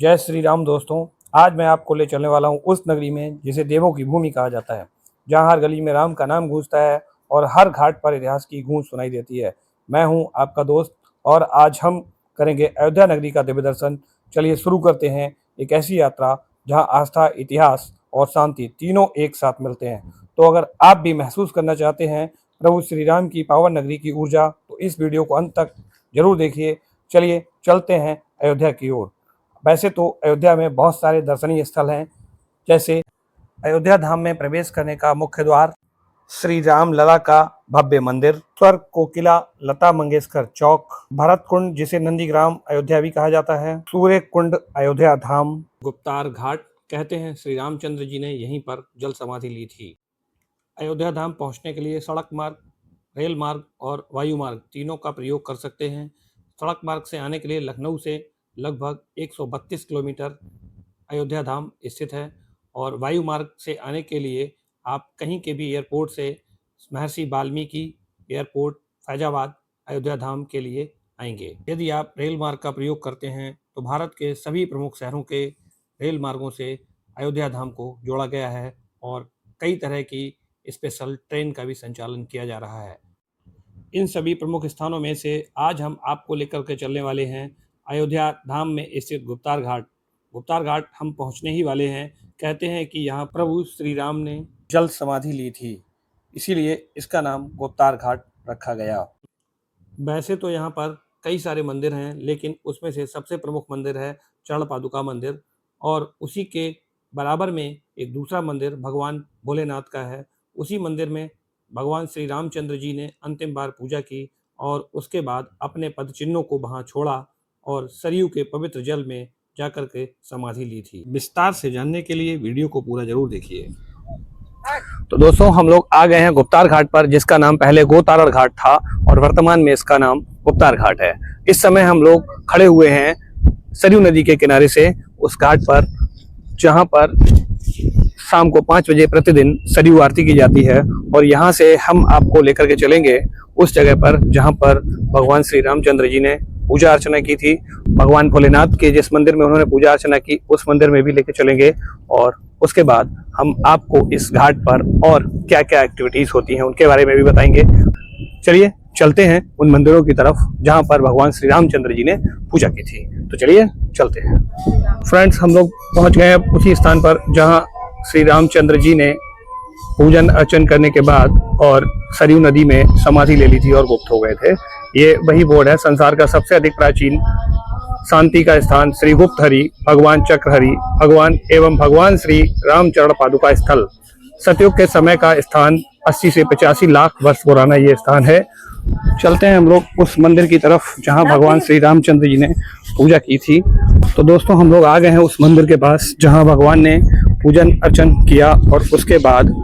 जय श्री राम दोस्तों। आज मैं आपको ले चलने वाला हूँ उस नगरी में जिसे देवों की भूमि कहा जाता है, जहाँ हर गली में राम का नाम गूंजता है और हर घाट पर इतिहास की गूंज सुनाई देती है। मैं हूँ आपका दोस्त और आज हम करेंगे अयोध्या नगरी का दिव्य दर्शन। चलिए शुरू करते हैं एक ऐसी यात्रा जहाँ आस्था, इतिहास और शांति तीनों एक साथ मिलते हैं। तो अगर आप भी महसूस करना चाहते हैं प्रभु श्री राम की पावन नगरी की ऊर्जा, तो इस वीडियो को अंत तक जरूर देखिए। चलिए चलते हैं अयोध्या की ओर। वैसे तो अयोध्या में बहुत सारे दर्शनीय स्थल हैं, जैसे अयोध्या धाम में प्रवेश करने का मुख्य द्वार, श्री राम लला का भव्य मंदिर, स्वर्ग कोकिला लता मंगेशकर चौक, भरत कुंड जिसे नंदीग्राम अयोध्या भी कहा जाता है, सूर्य कुंड अयोध्या धाम, गुप्तार घाट। कहते हैं श्री रामचंद्र जी ने यहीं पर जल समाधि ली थी। अयोध्या धाम पहुंचने के लिए सड़क मार्ग, रेल मार्ग और वायु मार्ग तीनों का प्रयोग कर सकते हैं। सड़क मार्ग से आने के लिए लखनऊ से लगभग 132 किलोमीटर अयोध्या धाम स्थित है और वायु मार्ग से आने के लिए आप कहीं के भी एयरपोर्ट से महर्षि वाल्मीकि एयरपोर्ट फैजाबाद अयोध्या धाम के लिए आएंगे। यदि आप रेल मार्ग का प्रयोग करते हैं तो भारत के सभी प्रमुख शहरों के रेल मार्गों से अयोध्या धाम को जोड़ा गया है और कई तरह की स्पेशल ट्रेन का भी संचालन किया जा रहा है। इन सभी प्रमुख स्थानों में से आज हम आपको लेकर के चलने वाले हैं अयोध्या धाम में स्थित गुप्तार घाट। गुप्तार घाट हम पहुंचने ही वाले हैं। कहते हैं कि यहाँ प्रभु श्री राम ने जल समाधि ली थी, इसीलिए इसका नाम गुप्तार घाट रखा गया। वैसे तो यहाँ पर कई सारे मंदिर हैं, लेकिन उसमें से सबसे प्रमुख मंदिर है चरण पादुका मंदिर और उसी के बराबर में एक दूसरा मंदिर भगवान भोलेनाथ का है। उसी मंदिर में भगवान श्री रामचंद्र जी ने अंतिम बार पूजा की और उसके बाद अपने पद चिन्हों को वहाँ छोड़ा और सरयू के पवित्र जल में जाकर के समाधि ली थी। विस्तार से जानने के लिए वीडियो को पूरा जरूर देखिए। तो दोस्तों, हम लोग आ गए हैं गुप्तार घाट पर, जिसका नाम पहले गोतारण घाट था और वर्तमान में इसका नाम गुप्तार घाट है। इस समय हम लोग खड़े हुए हैं सरयू नदी के किनारे से उस घाट पर, जहाँ पर शाम को 5 बजे प्रतिदिन सरयू आरती की जाती है और यहाँ से हम आपको लेकर के चलेंगे उस जगह पर जहाँ पर भगवान श्री रामचंद्र जी ने पूजा अर्चना की थी। भगवान भोलेनाथ के जिस मंदिर में उन्होंने पूजा अर्चना की उस मंदिर में भी लेके चलेंगे और उसके बाद हम आपको इस घाट पर और क्या क्या एक्टिविटीज होती हैं उनके बारे में भी बताएंगे। चलिए चलते हैं उन मंदिरों की तरफ जहां पर भगवान श्री रामचंद्र जी ने पूजा की थी। तो चलिए चलते हैं। फ्रेंड्स, हम लोग पहुंच गए हैं उसी स्थान पर जहां श्री रामचंद्र जी ने पूजन अर्चन करने के बाद और सरयू नदी में समाधि ले ली थी और गुप्त हो गए थे। ये वही बोर्ड है, संसार का सबसे अधिक प्राचीन शांति का स्थान श्री गुप्त हरि भगवान चक्रहरि भगवान एवं भगवान श्री रामचरण पादुका स्थल। सतयुग के समय का स्थान 80 से 85 लाख वर्ष पुराना ये स्थान है। चलते हैं हम लोग उस मंदिर की तरफ जहां भगवान श्री रामचंद्र जी ने पूजा की थी। तो दोस्तों, हम लोग आ गए हैं उस मंदिर के पास जहां भगवान ने पूजन अर्चन किया और उसके बाद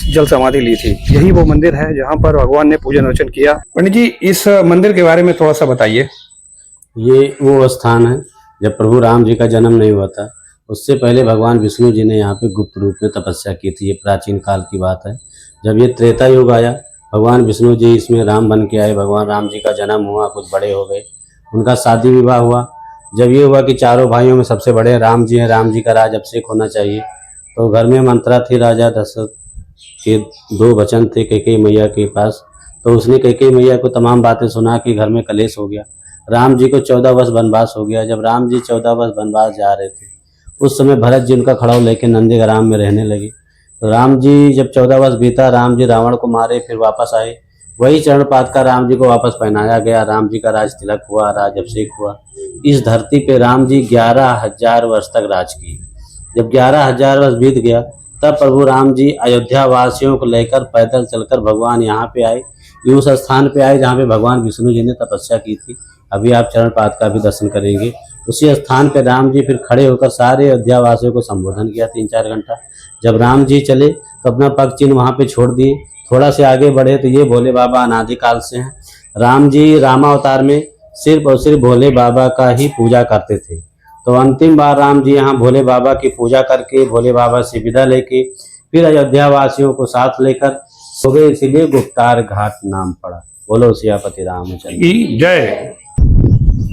जल समाधि ली थी। यही वो मंदिर है जहां पर भगवान ने पूजन अर्चन किया। पंडित जी, इस मंदिर के बारे में थोड़ा सा बताइए। ये वो स्थान है जब प्रभु राम जी का जन्म नहीं हुआ था, उससे पहले भगवान विष्णु जी ने यहाँ पे गुप्त रूप में तपस्या की थी। ये प्राचीन काल की बात है। जब ये त्रेता युग आया, भगवान विष्णु जी इसमें राम बन के आए। भगवान राम जी का जन्म हुआ, कुछ बड़े हो गए, उनका शादी विवाह हुआ। जब ये हुआ कि चारों भाइयों में सबसे बड़े राम जी हैं, राम जी का राज अभिषेक होना चाहिए, तो घर में मंत्रा थी राजा दशरथ के 2 वचन थे कैकेयी मैया के पास। तो उसने कैकेयी मैया को तमाम बातें सुना कि घर में कलेश हो गया। राम जी को 14 वर्ष वनवास हो गया। जब राम जी 14 वर्ष वनवास जा रहे थे, उस समय भरत जी उनका खड़ाऊ लेके नंदीग्राम में रहने लगे। तो राम जी जब 14 वर्ष बीता, राम जी रावण को मारे, फिर वापस आए। वही चरण पाद का राम जी को वापस पहनाया गया। राम जी का राज तिलक हुआ, राज अभिषेक हुआ। इस धरती पे राम जी 11,000 वर्ष तक राज किए। जब 11,000 वर्ष बीत गया, तब प्रभु राम जी अयोध्या वासियों को लेकर पैदल चलकर भगवान यहाँ पे आए। ये उस स्थान पे आए जहाँ पे भगवान विष्णु जी ने तपस्या की थी। अभी आप चरण पाद का भी दर्शन करेंगे। उसी स्थान पे राम जी फिर खड़े होकर सारे अयोध्या वासियों को संबोधन किया 3-4 घंटा। जब राम जी चले तो अपना पग चिन्ह वहाँ पे छोड़ दिए। थोड़ा से आगे बढ़े तो ये भोले बाबा अनादिकाल से हैं। राम जी रामावतार में सिर्फ और सिर्फ भोले बाबा का ही पूजा करते थे। तो अंतिम बार राम जी यहाँ भोले बाबा की पूजा करके भोले बाबा से विदा लेके फिर अयोध्या वासियों को साथ लेकर सो गए, इसीलिए गुप्तार घाट नाम पड़ा। बोलो सियापति रामचंद्र की जय।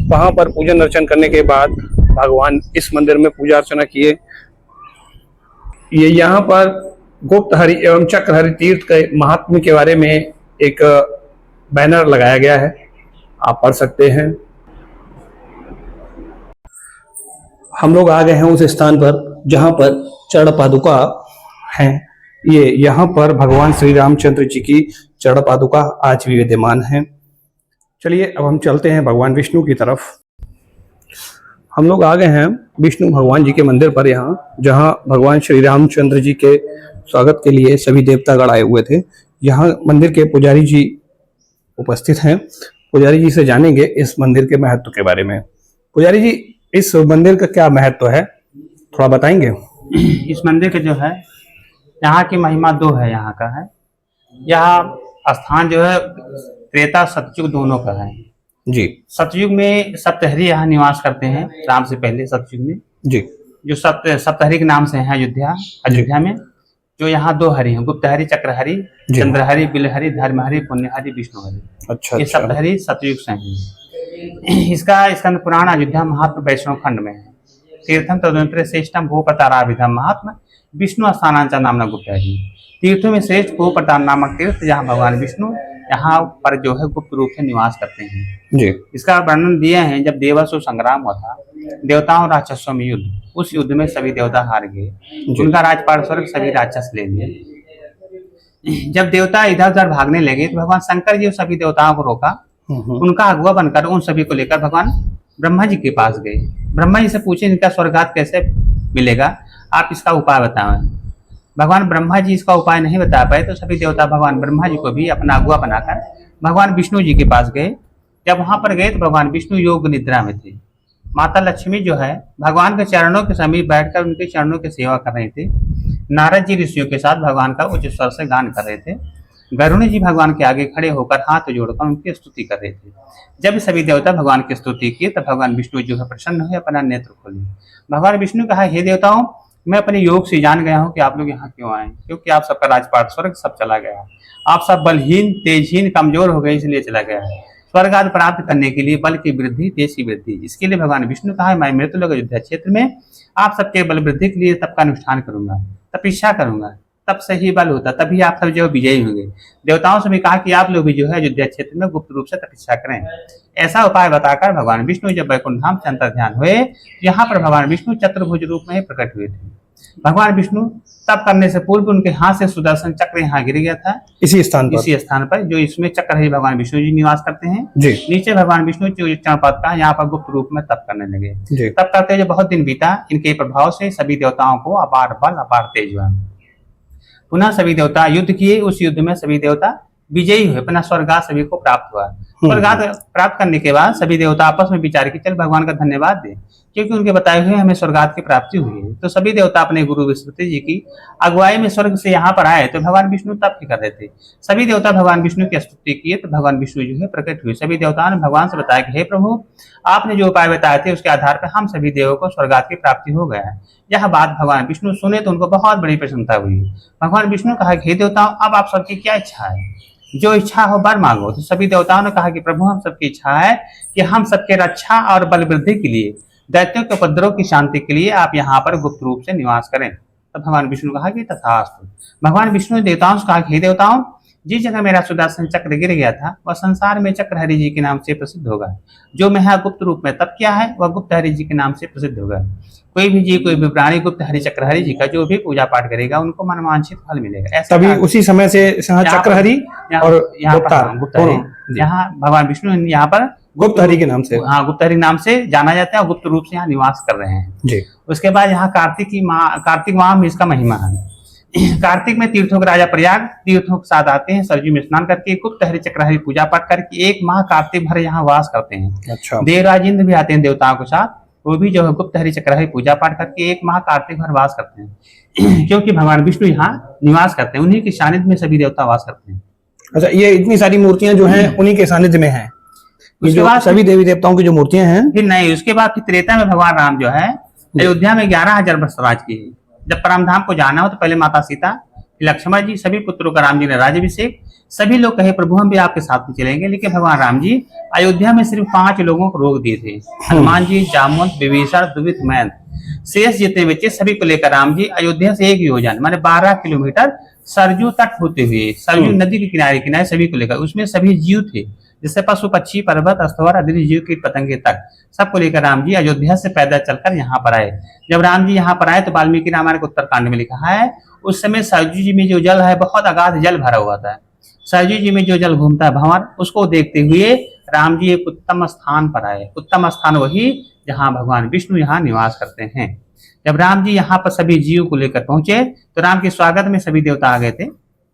वहां पर पूजन अर्चन करने के बाद भगवान इस मंदिर में पूजा अर्चना किए। ये यहाँ पर गुप्तहरि एवं चक्रहरि तीर्थ के महात्म्य के बारे में एक बैनर लगाया गया है, आप पढ़ सकते हैं। हम लोग आ गए हैं उस स्थान पर जहाँ पर चरण पादुका हैं। ये यहाँ पर भगवान श्री रामचंद्र जी की चरण पादुका आज भी विद्यमान है। चलिए अब हम चलते हैं भगवान विष्णु की तरफ। हम लोग आ गए हैं विष्णु भगवान जी के मंदिर पर, यहाँ जहाँ भगवान श्री रामचंद्र जी के स्वागत के लिए सभी देवतागण आए हुए थे। यहाँ मंदिर के पुजारी जी उपस्थित हैं। पुजारी जी से जानेंगे इस मंदिर के महत्व के बारे में। पुजारी जी, इस मंदिर का क्या महत्व है, थोड़ा बताएंगे? इस मंदिर के जो है यहाँ की महिमा दो है। यहाँ का है, यह स्थान जो है त्रेता सतयुग दोनों का है जी। सतयुग में सप्तहरी यहाँ निवास करते हैं, राम से पहले सतयुग में जी। जो सप्तहरी के नाम से है अयोध्या में। जो यहाँ दो हरि हैं, गुप्तहरि, चक्रहरि, चंद्रहरि, बिलहरि, धर्महरि, पुण्यहरि, विष्णुहरि। अच्छा, ये सप्तहरी सतयुग से हैं। इसका पुराण अयोध्या महात्म वैष्णव खंड में है। तीर्थम तदुंतरे श्रेष्ठम भूपताराभिधम महात्मा विष्णु स्थानांचा नामना गुप्तहरि। तीर्थों में श्रेष्ठ भूपतार नामक तीर्थ जहाँ भगवान विष्णु यहाँ पर जो है गुप्त रूप से निवास करते हैं जी। इसका वर्णन दिए हैं, जब देवासुर संग्राम हुआ था, देवताओं राक्षसों में युद्ध, उस युद्ध में सभी देवता हार गए, उनका राजपाट स्वर्ग सभी राक्षस ले लिए। जब देवता इधर उधर भागने लगे तो भगवान शंकर जी सभी देवताओं को रोका। उनका अगुआ बनकर उन सभी को लेकर भगवान ब्रह्मा जी के पास गए। ब्रह्मा जी से पूछे इनका स्वर्गात कैसे मिलेगा, आप इसका उपाय बताएं। भगवान ब्रह्मा जी इसका उपाय नहीं बता पाए तो सभी देवता भगवान ब्रह्मा जी को भी अपना अगुआ बनाकर भगवान विष्णु जी के पास गए। जब वहां पर गए तो भगवान विष्णु योग निद्रा में थे। माता लक्ष्मी जो है भगवान के चरणों के समीप बैठकर उनके चरणों की सेवा कर रहे थे। नारद जी ऋषियों के साथ भगवान का उच्च स्वर से गान कर रहे थे। गरुण जी भगवान के आगे खड़े होकर हाथ जोड़कर उनकी स्तुति कर रहे थे। जब सभी देवता भगवान की स्तुति की तब भगवान विष्णु जो है प्रसन्न हुए, अपना नेत्र खोले। भगवान विष्णु कहा, हे देवताओं, मैं अपने योग से जान गया हूँ कि आप लोग यहाँ क्यों आए, क्योंकि आप सबका राजपाट स्वर्ग सब चला गया है। आप सब बलहीन, तेजहीन, कमजोर हो गए, इसलिए चला गया है। स्वर्ग आदि प्राप्त करने के लिए बल की वृद्धि, तेज की वृद्धि, इसके लिए भगवान विष्णु कहा, मैं मृत्यु लोक अयोध्या क्षेत्र में आप सबके बल वृद्धि के लिए तप का अनुष्ठान करूंगा, तपस्या करूंगा, तब से ही बल होता, तभी आप सब जो विजयी होंगे। देवताओं से भी कहा कि आप लोग भी जो है अयोध्या क्षेत्र में गुप्त रूप से तपस्या करें। ऐसा उपाय बताकर भगवान विष्णु जब वैकुंठ धाम से अंतर ध्यान हुए, यहाँ पर भगवान विष्णु चतुर्भुज रूप में प्रकट हुए थे। भगवान विष्णु तप करने से पूर्व उनके हाथ से सुदर्शन चक्र यहाँ गिर गया था, इसी स्थान पर जो इसमें चक्रहरि भगवान विष्णु जी निवास करते हैं जी। नीचे भगवान विष्णु चरणपाद का यहाँ पर गुप्त रूप में तप करने लगे। तप करते जो बहुत दिन बीता, इनके प्रभाव से सभी देवताओं को अपार बल, अपार तेज हुआ। पुनः सभी देवता युद्ध किए। उस युद्ध में सभी देवता विजयी हुए, अपना स्वर्गात सभी को प्राप्त हुआ। स्वर्गात प्राप्त करने के बाद सभी देवता आपस में विचार की, चल भगवान का धन्यवाद दे, क्योंकि उनके बताए हुए हमें स्वर्गात की प्राप्ति हुई है। तो सभी देवता अपने गुरु बृहस्पति जी की अगुवाई में स्वर्ग से यहाँ पर आए। तो भगवान विष्णु तप कर रहे थे। सभी देवता भगवान विष्णु की स्तुति किए तो भगवान विष्णु जो है प्रकट हुए। सभी देवताओं ने भगवान से बताया कि हे प्रभु, आपने जो उपाय बताए थे उसके आधार पर हम सभी देवों को स्वर्गात की प्राप्ति हो गया है। यह बात भगवान विष्णु सुने तो उनको बहुत बड़ी प्रसन्नता हुई। भगवान विष्णु कहा कि हे देवताओं, अब आप सबकी क्या इच्छा है, जो इच्छा हो वर मांगो। तो सभी देवताओं ने कहा कि प्रभु, हम सबकी इच्छा है कि हम सबके रक्षा और बल वृद्धि के लिए, दैत्यों के उपद्रव की शांति के लिए आप यहाँ पर गुप्त रूप से निवास करें। तब भगवान विष्णु कहा कि तथास्तु। भगवान विष्णु ने देवताओं से कहा कि हे देवताओं, जिस जगह मेरा सुदर्शन चक्र गिर गया था वह संसार में चक्रहरि जी के नाम से प्रसिद्ध होगा। जो मैं यहाँ गुप्त रूप में तप किया है वह गुप्तहरि जी के नाम से प्रसिद्ध होगा। कोई भी जी, कोई भी प्राणी गुप्तहरि चक्रहरि जी का जो भी पूजा पाठ करेगा उनको मनवांछित फल मिलेगा। ऐसा तभी उसी समय से चक्रहरि और गुप्तहरि, यहाँ भगवान विष्णु यहाँ पर गुप्तहरि के नाम से, हाँ, गुप्तहरि नाम से जाना जाता है और गुप्त रूप से यहाँ निवास कर रहे हैं जी। उसके बाद यहाँ कार्तिक माह में इसका महिमा है। कार्तिक में तीर्थों के राजा प्रयाग तीर्थों के साथ आते हैं, सरयू में स्नान करके गुप्तहरि चक्रहरि पूजा पाठ करके एक माह कार्तिक भर यहाँ वास करते हैं। अच्छा। देवराज इंद्र भी आते हैं देवताओं के साथ, वो भी जो है गुप्तहरि चक्रहरि पूजा पाठ करके एक माह कार्तिक भर वास करते हैं। क्योंकि भगवान विष्णु यहाँ निवास करते हैं, उन्हीं के सानिध्य में सभी देवता वास करते हैं। अच्छा, ये इतनी सारी मूर्तियां जो हैं उन्हीं के सानिध्य में हैं। उसके बाद सभी देवी देवताओं की जो मूर्तियां हैं, फिर नहीं, उसके बाद फिर त्रेता में भगवान राम जो है अयोध्या में 11,000 वर्ष राज की है। जब परमधाम को जाना हो तो पहले माता सीता, लक्ष्मण जी सभी पुत्रों का राम जी ने राज्याभिषेक। सभी लोग कहे प्रभु हम भी आपके साथ में चलेंगे, लेकिन भगवान राम जी अयोध्या में सिर्फ 5 लोगों को रोक दिए थे, हनुमान जी, जामवंत, विभीषण, दुवित, मैन। शेष जितने बच्चे सभी को लेकर राम जी अयोध्या से 1 योजन माने 12 किलोमीटर सरजू तट होते हुए, सरजू नदी के किनारे किनारे सभी को लेकर, उसमें सभी जीव थे, जिससे पशु पक्षी पर्वत अस्थवर आदि जीव कीट पतंगे तक सबको लेकर राम जी अयोध्या से पैदल चलकर यहाँ पर आए। जब राम जी यहाँ पर आए तो वाल्मीकि रामायण के उत्तरकांड में लिखा है, उस समय सरजू जी में जो जल है बहुत अगाध जल भरा हुआ था। सरजू जी में जो जल घूमता है भंवर, उसको देखते हुए राम जी एक उत्तम स्थान पर आए। उत्तम स्थान वही जहाँ भगवान विष्णु यहाँ निवास करते हैं। जब राम जी यहाँ पर सभी जीव को लेकर पहुंचे तो राम के स्वागत में सभी देवता आ गए थे,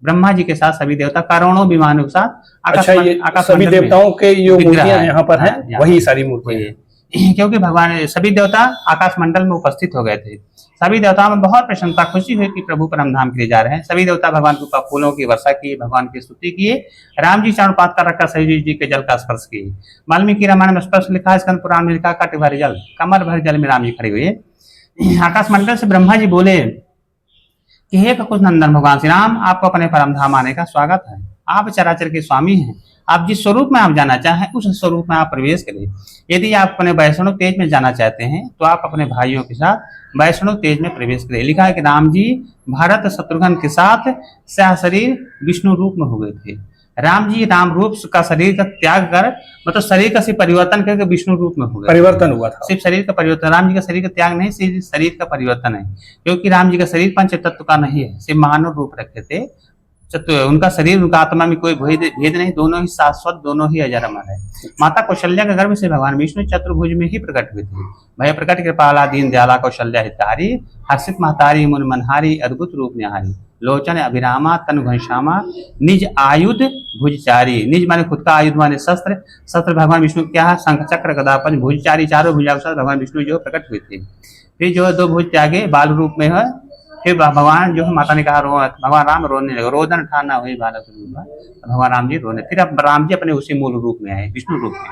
ब्रह्मा जी के साथ सभी देवता करोड़ों विमानों के साथ। अच्छा, ये सभी देवताओं के जो मूर्तियां यहाँ पर हैं, हाँ, वही सारी मूर्तियां हैं, क्योंकि भगवान सभी देवता आकाश मंडल में उपस्थित हो गए थे। सभी देवताओं में बहुत प्रसन्नता खुशी हुई कि प्रभु परमधाम के लिए जा रहे हैं। सभी देवता भगवान के ऊपर फूलों की वर्षा किए, भगवान की स्तुति किए, राम जी चरण पात कर रखा सही जी के जल का स्पर्श किए। वाल्मीकि रामायण में स्पष्ट लिखा है, स्कंद पुराण में लिखा, कट भर जल, कमर भर जल में राम जी खड़े हुए। आकाश मंडल से ब्रह्मा जी बोले कि हे ककुश नंदन भगवान श्री राम, आपको अपने परम धाम आने का स्वागत है। आप चराचर के स्वामी हैं, आप जिस स्वरूप में आप जाना चाहें उस स्वरूप में आप प्रवेश करें। यदि आप अपने वैष्णव तेज में जाना चाहते हैं तो आप अपने भाइयों के साथ वैष्णव तेज में प्रवेश करें। लिखा है कि राम जी भरत शत्रुघ्न के साथ सह शरीर विष्णु रूप में हो गए थे। राम जी राम रूप का शरीर का त्याग कर, मतलब शरीर का सिर्फ परिवर्तन करके विष्णु रूप में हो गए। परिवर्तन हुआ था, सिर्फ शरीर का परिवर्तन, राम जी का शरीर का त्याग नहीं, सिर्फ शरीर का परिवर्तन है, क्योंकि राम जी का शरीर पंच तत्व का नहीं है, सिर्फ मानव रूप रखे थे। उनका शरीर उनका आत्मा में कोई भेद नहीं, दोनों ही शाश्वत, दोनों ही अजर अमर है। माता कौशल्या के गर्भ से भगवान विष्णु चतुर्भुज में ही प्रकट हुए थे। भय प्रकट कृपाला दीन दयाला कौशल्या हितकारी, हर्षित महतारी मुन मनहारी, अद्भुत रूप निहारी, लोचन अभिरामा तनु घनश्यामा, निज आयुध भुजचारी। निज माने खुद का आयुध माने शस्त्र, शस्त्र भगवान विष्णु क्या है, शंख चक्र गदा पंच, भुजचारी चारों भुजा के साथ भगवान विष्णु जो प्रकट हुए थे। फिर जो 2 भुज त्यागे बाल रूप में है, फिर भगवान जो है माता ने कहा भगवान राम रोने लगे, रोदन ठाना हुई बालक रूप, भगवान राम जी रोने। फिर अब राम जी अपने उसी मूल रूप में आए, विष्णु रूप में।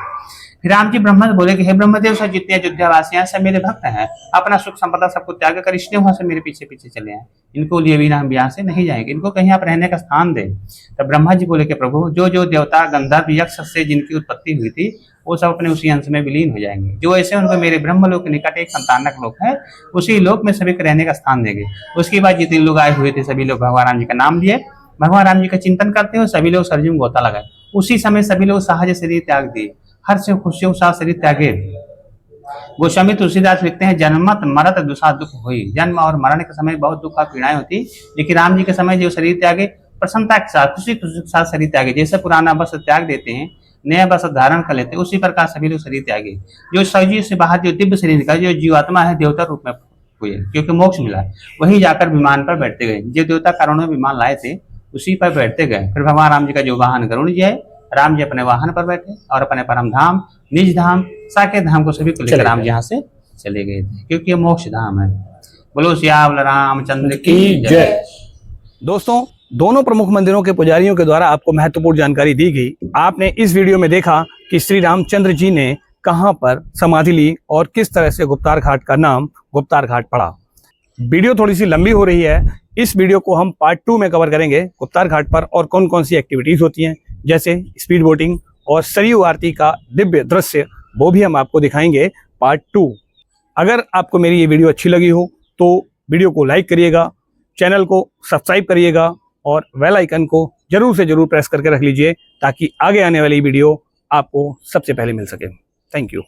फिर राम जी ब्रह्मा से बोले कि हे ब्रह्मदेव सर, जितने अयोध्यावासी हैं सब मेरे भक्त हैं, अपना सुख संपदा सबको त्याग कर इसलिए वहां से मेरे पीछे पीछे चले आए, इनको लिए बिना हम यहाँ से नहीं जाएंगे, इनको कहीं आप रहने का स्थान दें। तब ब्रह्मा जी बोले कि प्रभु जो जो देवता गंधर्व यक्ष से जिनकी उत्पत्ति हुई थी वो सब अपने उसी अंश में विलीन हो जाएंगे। जो ऐसे उनको मेरे ब्रह्मलोक के निकट एक संतानक लोक है, उसी लोक में सभी को रहने का स्थान देंगे। उसके बाद जितने लोग आए हुए थे सभी लोग भगवान राम जी का नाम लिए, भगवान राम जी का चिंतन करते हुए सभी लोग सरजू में गोता लगाए। उसी समय सभी लोग सहज शरीर त्याग दिए, हर से खुशियों के साथ शरीर त्यागे। गोस्वामी तुलसीदास लिखते हैं, जन्मत मरत दुषा दुख हुई। जन्म और मरण के समय बहुत दुख और पीड़ाएं होती, लेकिन राम जी के समय जो शरीर त्यागे प्रसन्नता के साथ, खुशी के साथ शरीर त्यागे। जैसे पुराना वस्त्र त्याग देते हैं, नया वस्त्र धारण कर लेते हैं, उसी प्रकार सभी लोग शरीर त्यागे। जो शरीर से बाहर जो दिव्य शरीर निकला, जो जीवात्मा है देवता रूप में हुए, क्योंकि मोक्ष मिला, वही जाकर विमान पर बैठते गए। जो देवता करोड़ों विमान लाए थे उसी पर बैठते गए। फिर भगवान राम जी का जो वाहन गरुड़ जी है, राम जी अपने वाहन पर बैठे और अपने परम धाम निज धाम साकेत धाम को सभी को लेकर राम जी यहाँ से चले गए थे, क्योंकि ये मोक्ष धाम है। बोलो सियावल रामचंद्र की जय। दोस्तों, दोनों प्रमुख मंदिरों के पुजारियों के द्वारा आपको महत्वपूर्ण जानकारी दी गई। आपने इस वीडियो में देखा कि श्री रामचंद्र जी ने कहां पर समाधि ली और किस तरह से गुप्तार घाट का नाम गुप्तार घाट पड़ा। वीडियो थोड़ी सी लंबी हो रही है, इस वीडियो को हम पार्ट 2 में कवर करेंगे। गुप्तार घाट पर और कौन कौन सी एक्टिविटीज होती हैं, जैसे स्पीड बोटिंग और सरयू आरती का दिव्य दृश्य, वो भी हम आपको दिखाएंगे पार्ट 2। अगर आपको मेरी ये वीडियो अच्छी लगी हो तो वीडियो को लाइक करिएगा, चैनल को सब्सक्राइब करिएगा और बेल आइकन को जरूर से जरूर प्रेस करके रख लीजिए, ताकि आगे आने वाली वीडियो आपको सबसे पहले मिल सके। Thank you.